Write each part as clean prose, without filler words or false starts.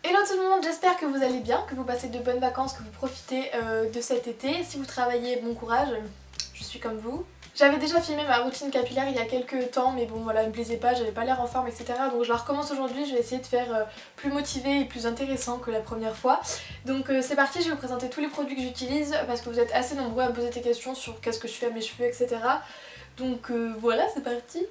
Hello tout le monde, j'espère que vous allez bien, que vous passez de bonnes vacances, que vous profitez de cet été. Si vous travaillez, bon courage, je suis comme vous. J'avais déjà filmé ma routine capillaire il y a quelques temps, mais bon voilà, elle me plaisait pas, j'avais pas l'air en forme, etc. Donc je la recommence aujourd'hui, je vais essayer de faire plus motivé et plus intéressant que la première fois. Donc c'est parti, je vais vous présenter tous les produits que j'utilise parce que vous êtes assez nombreux à me poser des questions sur qu'est-ce que je fais à mes cheveux, etc. Donc voilà, c'est parti.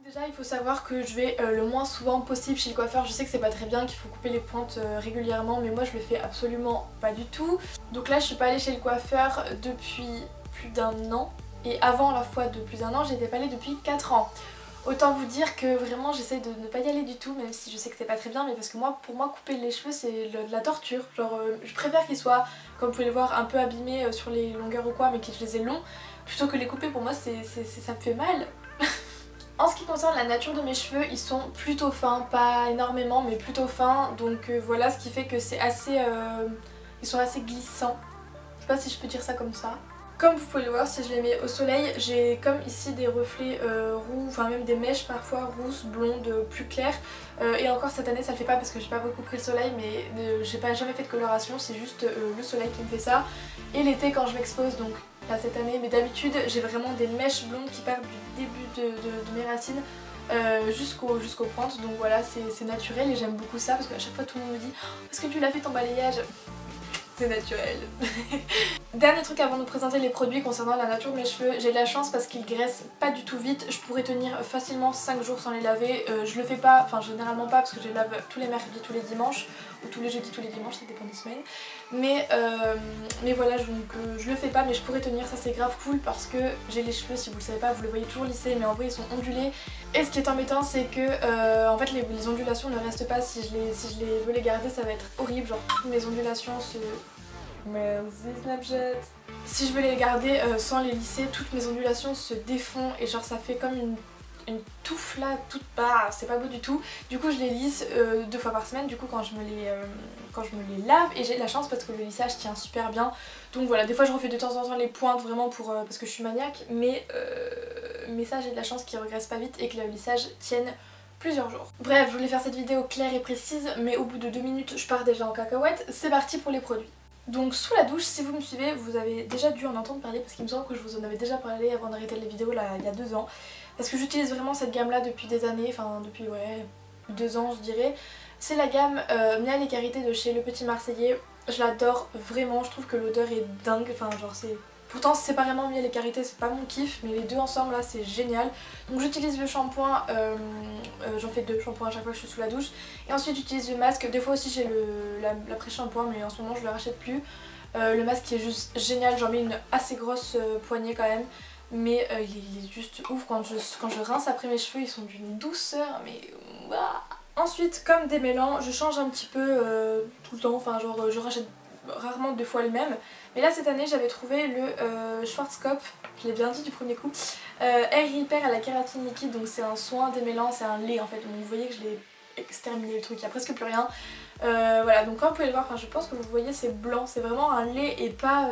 Déjà il faut savoir que je vais le moins souvent possible chez le coiffeur. Je sais que c'est pas très bien, qu'il faut couper les pointes régulièrement, mais moi je le fais absolument pas du tout. Donc là je suis pas allée chez le coiffeur depuis plus d'1 an, et avant la fois de plus d'1 an j'étais pas allée depuis 4 ans. Autant vous dire que vraiment j'essaie de ne pas y aller du tout, même si je sais que c'est pas très bien, mais parce que moi, pour moi couper les cheveux c'est de la torture. Genre je préfère qu'ils soient, comme vous pouvez le voir, un peu abîmés sur les longueurs ou quoi, mais que je les ai longs, plutôt que les couper. Pour moi ça me fait mal. En ce qui concerne la nature de mes cheveux, ils sont plutôt fins, pas énormément mais plutôt fins, donc voilà, ce qui fait que c'est assez... ils sont assez glissants, je sais pas si je peux dire ça comme ça. Comme vous pouvez le voir, si je les mets au soleil, j'ai comme ici des reflets roux, enfin même des mèches parfois rousses, blondes, plus claires. Et encore cette année ça le fait pas parce que j'ai pas beaucoup pris le soleil, mais j'ai jamais fait de coloration, c'est juste le soleil qui me fait ça. Et l'été quand je m'expose, donc pas cette année, mais d'habitude j'ai vraiment des mèches blondes qui partent du début de mes racines jusqu'aux pointes, donc voilà, c'est naturel et j'aime beaucoup ça parce qu'à chaque fois tout le monde me dit oh, est-ce que tu l'as fait ton balayage? C'est naturel. Dernier truc avant de vous présenter les produits concernant la nature de mes cheveux, j'ai de la chance parce qu'ils graissent pas du tout vite, je pourrais tenir facilement 5 jours sans les laver. Je le fais pas, enfin généralement pas parce que je les lave tous les mercredis, tous les dimanches, ou tous les jeudis, tous les dimanches, ça dépend des semaines. Mais voilà, donc je le fais pas, mais je pourrais tenir, ça c'est grave cool parce que j'ai les cheveux, si vous le savez pas, vous le voyez toujours lissés, mais en vrai ils sont ondulés. Et ce qui est embêtant c'est que en fait les ondulations ne restent pas, si je les veux les garder ça va être horrible, genre toutes mes ondulations se... Merci Snapchat. Si je veux les garder sans les lisser, toutes mes ondulations se défont et genre ça fait comme une touffe là, toute bas, c'est pas beau du tout. Du coup je les lisse 2 fois par semaine du coup quand je me les lave, et j'ai de la chance parce que le lissage tient super bien. Donc voilà, des fois je refais de temps en temps les pointes vraiment parce que je suis maniaque, mais ça j'ai de la chance qu'ils regressent pas vite et que le lissage tienne plusieurs jours. Bref, je voulais faire cette vidéo claire et précise, mais au bout de 2 minutes je pars déjà en cacahuète. C'est parti pour les produits. Donc sous la douche, si vous me suivez, vous avez déjà dû en entendre parler parce qu'il me semble que je vous en avais déjà parlé avant d'arrêter les vidéos là il y a 2 ans. Parce que j'utilise vraiment cette gamme là depuis des années, enfin depuis 2 ans je dirais. C'est la gamme Miel et Karité de chez Le Petit Marseillais. Je l'adore vraiment, je trouve que l'odeur est dingue, enfin genre c'est... Pourtant séparément Miel et Karité c'est pas mon kiff, mais les deux ensemble là c'est génial. Donc j'utilise le shampoing, j'en fais 2 shampoings à chaque fois que je suis sous la douche. Et ensuite j'utilise le masque, des fois aussi j'ai l'après-shampoing mais en ce moment je le rachète plus. Le masque qui est juste génial, j'en mets une assez grosse poignée quand même. Mais il est juste ouf, quand je rince après mes cheveux ils sont d'une douceur mais... Ensuite comme démêlant je change un petit peu tout le temps, enfin genre je rachète rarement 2 fois le même. Mais là cette année j'avais trouvé le Schwarzkopf, je l'ai bien dit du premier coup, Hair Repair à la kératine liquide, donc c'est un soin démêlant, c'est un lait en fait, donc vous voyez que je l'ai exterminé le truc, il n'y a presque plus rien. Voilà, donc comme vous pouvez le voir, je pense que vous voyez c'est blanc, c'est vraiment un lait et pas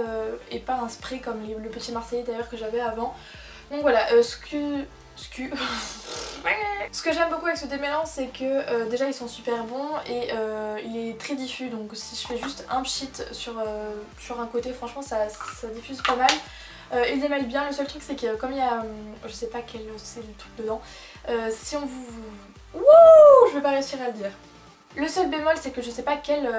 un spray comme le Petit Marseillais d'ailleurs que j'avais avant. Donc voilà, ce que j'aime beaucoup avec ce démêlant c'est que déjà ils sont super bons et il est très diffus, donc si je fais juste un pchit sur un côté franchement ça diffuse pas mal. Il démêle bien, le seul truc c'est que comme il y a, je sais pas quel c'est le truc dedans, si on vous... Wouh, je vais pas réussir à le dire. Le seul bémol c'est que je sais pas quel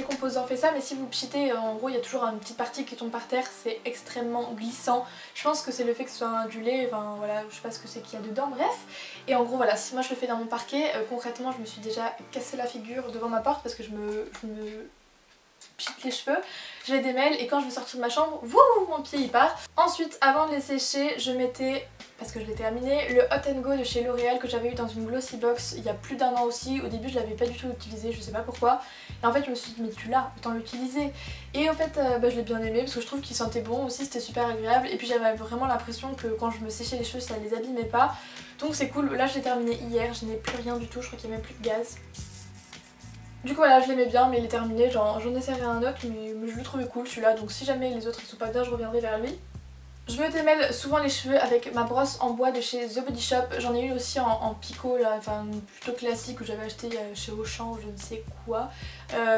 composant fait ça, mais si vous pchitez en gros il y a toujours une petite partie qui tombe par terre, c'est extrêmement glissant. Je pense que c'est le fait que ce soit du lait, enfin voilà, je sais pas ce que c'est qu'il y a dedans, bref. Et en gros voilà, si moi je le fais dans mon parquet, concrètement je me suis déjà cassé la figure devant ma porte parce que je me pchite les cheveux, je les démêle et quand je vais sortir de ma chambre, wouh, mon pied il part. Ensuite avant de les sécher je mettais, parce que je l'ai terminé, le Hot n Go de chez L'Oréal que j'avais eu dans une glossy box il y a plus d'1 an aussi. Au début je l'avais pas du tout utilisé, je sais pas pourquoi, et en fait je me suis dit mais tu l'as, autant l'utiliser. Et en fait je l'ai bien aimé parce que je trouve qu'il sentait bon aussi, c'était super agréable, et puis j'avais vraiment l'impression que quand je me séchais les cheveux ça les abîmait pas, donc c'est cool. Là je l'ai terminé hier, je n'ai plus rien du tout, je crois qu'il n'y a même plus de gaz. Du coup voilà, je l'aimais bien mais il est terminé, j'en essaierai un autre mais je le trouvais cool celui-là, donc si jamais les autres ils sont pas bien je reviendrai vers lui. Je me démêle souvent les cheveux avec ma brosse en bois de chez The Body Shop. J'en ai une aussi en picot là, enfin plutôt classique que j'avais acheté chez Auchan ou je ne sais quoi.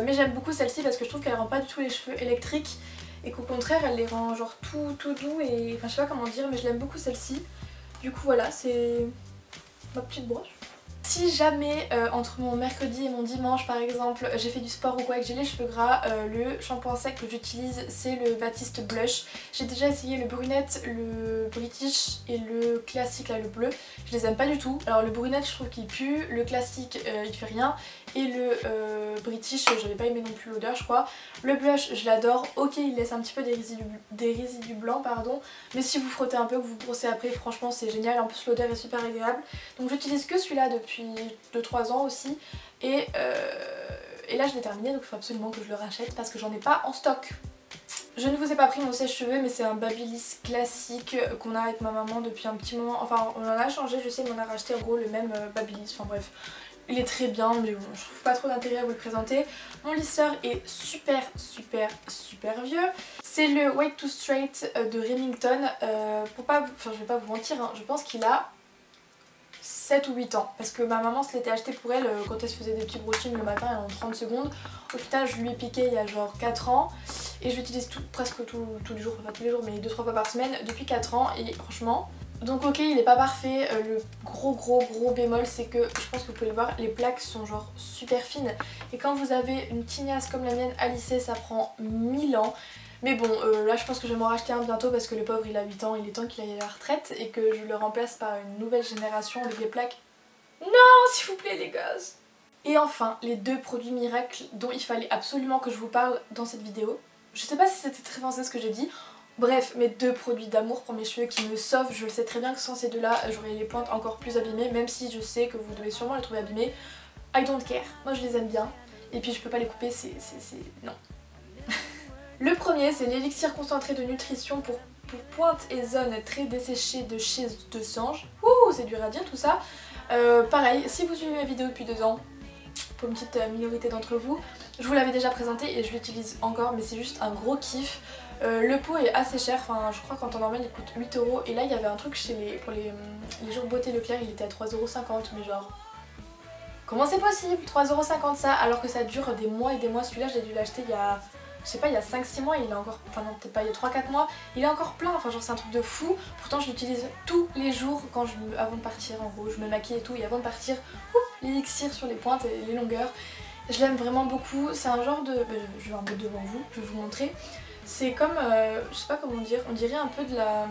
Mais j'aime beaucoup celle-ci parce que je trouve qu'elle rend pas du tout les cheveux électriques et qu'au contraire elle les rend genre tout doux et enfin je sais pas comment dire mais je l'aime beaucoup celle-ci. Du coup voilà, c'est ma petite brosse. Si jamais entre mon mercredi et mon dimanche par exemple j'ai fait du sport ou quoi et que j'ai les cheveux gras, le shampoing sec que j'utilise c'est le Batiste Blush. J'ai déjà essayé le brunette, le british et le classique là, le bleu. Je les aime pas du tout. Alors le brunette je trouve qu'il pue, le classique il fait rien et le british j'avais pas aimé non plus l'odeur je crois. Le blush je l'adore, ok il laisse un petit peu des résidus blancs pardon, mais si vous frottez un peu, que vous brossez après franchement c'est génial, en plus l'odeur est super agréable. Donc j'utilise que celui-là depuis 2-3 ans aussi et là je l'ai terminé donc il faut absolument que je le rachète parce que j'en ai pas en stock. Je ne vous ai pas pris mon sèche-cheveux mais c'est un Babyliss classique qu'on a avec ma maman depuis un petit moment, enfin on en a changé je sais mais on a racheté en gros le même Babyliss, enfin bref. Il est très bien mais bon, je trouve pas trop d'intérêt à vous le présenter. Mon lisseur est super vieux. C'est le White to Straight de Remington. Pour pas, enfin je vais pas vous mentir, hein, je pense qu'il a 7 ou 8 ans parce que ma maman se l'était acheté pour elle quand elle se faisait des petits brushings le matin en 30 secondes. Au final je lui ai piqué il y a genre 4 ans et je l'utilise presque tous les jours, pas tous les jours mais 2-3 fois par semaine depuis 4 ans et franchement... Donc ok il est pas parfait, le gros bémol c'est que je pense que vous pouvez le voir, les plaques sont genre super fines et quand vous avez une tignasse comme la mienne à lisser ça prend 1000 ans. Mais bon là je pense que je vais m'en racheter un bientôt parce que le pauvre il a 8 ans, il est temps qu'il aille à la retraite et que je le remplace par une nouvelle génération avec des plaques. Non s'il vous plaît les gosses. Et enfin les deux produits miracles dont il fallait absolument que je vous parle dans cette vidéo. Je sais pas si c'était très français ce que j'ai dit. Bref, mes deux produits d'amour pour mes cheveux qui me sauvent, je le sais très bien que sans ces deux là j'aurais les pointes encore plus abîmées, même si je sais que vous devez sûrement les trouver abîmées. I don't care, moi je les aime bien et puis je peux pas les couper, c'est... non. Le premier c'est l'élixir concentré de nutrition pour pointe et zones très desséchées de chez de Sange. Ouh, c'est dur à dire tout ça. Pareil, si vous suivez mes vidéos depuis 2 ans, pour une petite minorité d'entre vous, je vous l'avais déjà présenté et je l'utilise encore mais c'est juste un gros kiff. Le pot est assez cher, enfin je crois qu'en temps normal il coûte 8 € et là il y avait un truc pour les jours beauté Leclerc, il était à 3,50 € mais genre... Comment c'est possible 3,50 € ça alors que ça dure des mois et des mois. Celui-là j'ai dû l'acheter il y a... Je sais pas, il y a 5-6 mois, il est encore... Enfin non peut-être pas, il y a 3-4 mois, il est encore plein, enfin genre c'est un truc de fou. Pourtant je l'utilise tous les jours quand avant de partir en gros, je me maquille et tout et avant de partir, l'élixir sur les pointes et les longueurs. Je l'aime vraiment beaucoup, c'est un genre de... je vais en mettre devant vous, je vais vous montrer. C'est comme, je sais pas comment dire, on dirait un peu de la...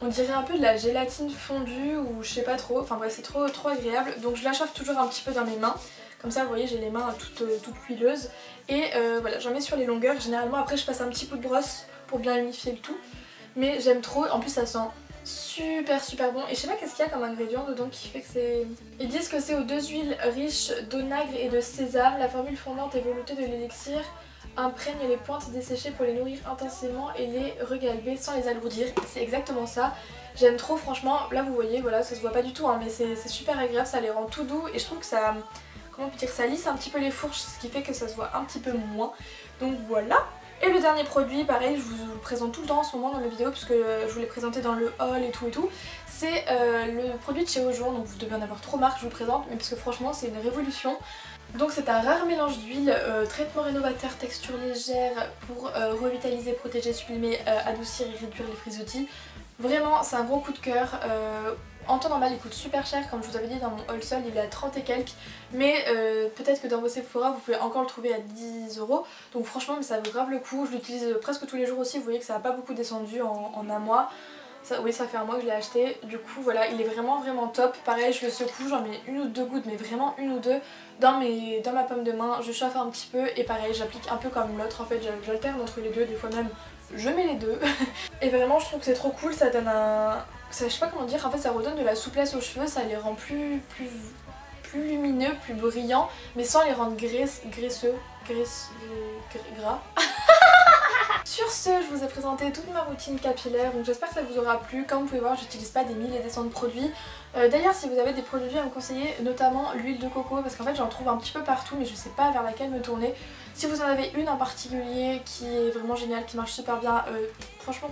on dirait un peu de la gélatine fondue ou je sais pas trop, enfin bref c'est trop agréable. Donc je la chauffe toujours un petit peu dans mes mains, comme ça vous voyez j'ai les mains toutes huileuses. Et voilà j'en mets sur les longueurs, généralement après je passe un petit coup de brosse pour bien unifier le tout. Mais j'aime trop, en plus ça sent super bon et je sais pas qu'est-ce qu'il y a comme ingrédient dedans qui fait que c'est... Ils disent que c'est aux 2 huiles riches d'onagre et de sésame, la formule fondante et veloutée de l'élixir imprègne les pointes desséchées pour les nourrir intensément et les regalber sans les alourdir. C'est exactement ça. J'aime trop franchement. Là vous voyez, voilà, ça se voit pas du tout hein, mais c'est super agréable, ça les rend tout doux et je trouve que ça... Comment on peut dire, ça lisse un petit peu les fourches, ce qui fait que ça se voit un petit peu moins. Donc voilà. Et le dernier produit, pareil, je vous le présente tout le temps en ce moment dans mes vidéos puisque je vous l'ai présenté dans le haul et tout. C'est le produit de chez Aujon, donc vous devez en avoir trop marre que je vous le présente, mais parce que franchement c'est une révolution. Donc c'est un rare mélange d'huile, traitement rénovateur, texture légère pour revitaliser, protéger, sublimer, adoucir et réduire les frisottis. Vraiment c'est un gros coup de cœur. En temps normal il coûte super cher, comme je vous avais dit dans mon haul seul il est à 30 et quelques. Mais peut-être que dans vos Sephora vous pouvez encore le trouver à 10 €. Donc franchement mais ça vaut grave le coup, je l'utilise presque tous les jours aussi, vous voyez que ça n'a pas beaucoup descendu en un mois. Ça, oui ça fait un mois que je l'ai acheté, du coup voilà il est vraiment top. Pareil je le secoue, j'en mets 1 ou 2 gouttes mais vraiment 1 ou 2 dans ma paume de main, je chauffe un petit peu et pareil j'applique un peu comme l'autre en fait, j'alterne entre les deux, des fois même je mets les deux. Et vraiment je trouve que c'est trop cool, ça donne un... je sais pas comment dire, en fait ça redonne de la souplesse aux cheveux, ça les rend plus lumineux, plus brillants, mais sans les rendre graisseux, gras. Sur ce, je vous ai présenté toute ma routine capillaire, donc j'espère que ça vous aura plu. Comme vous pouvez voir, j'utilise pas des milliers et des cents de produits. D'ailleurs, si vous avez des produits à me conseiller, notamment l'huile de coco, parce qu'en fait j'en trouve un petit peu partout mais je sais pas vers laquelle me tourner. Si vous en avez une en particulier qui est vraiment géniale, qui marche super bien, franchement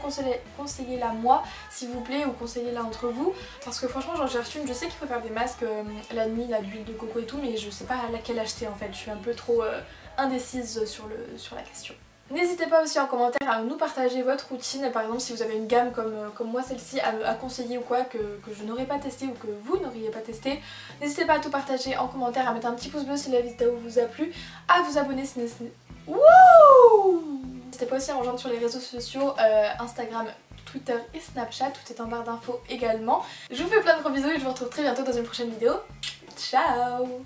conseillez-la moi s'il vous plaît, ou conseillez-la entre vous, parce que franchement j'en cherche une. Je sais qu'il faut faire des masques la nuit, là, d'huile de coco et tout, mais je sais pas laquelle acheter en fait. Je suis un peu trop indécise sur la question. N'hésitez pas aussi en commentaire à nous partager votre routine, par exemple si vous avez une gamme comme moi celle-ci à conseiller ou quoi que je n'aurais pas testé ou que vous n'auriez pas testé. N'hésitez pas à tout partager en commentaire, à mettre un petit pouce bleu si la vidéo vous a plu, à vous abonner si n'hésitez pas aussi à me rejoindre sur les réseaux sociaux, Instagram, Twitter et Snapchat, tout est en barre d'infos également. Je vous fais plein de gros bisous et je vous retrouve très bientôt dans une prochaine vidéo. Ciao!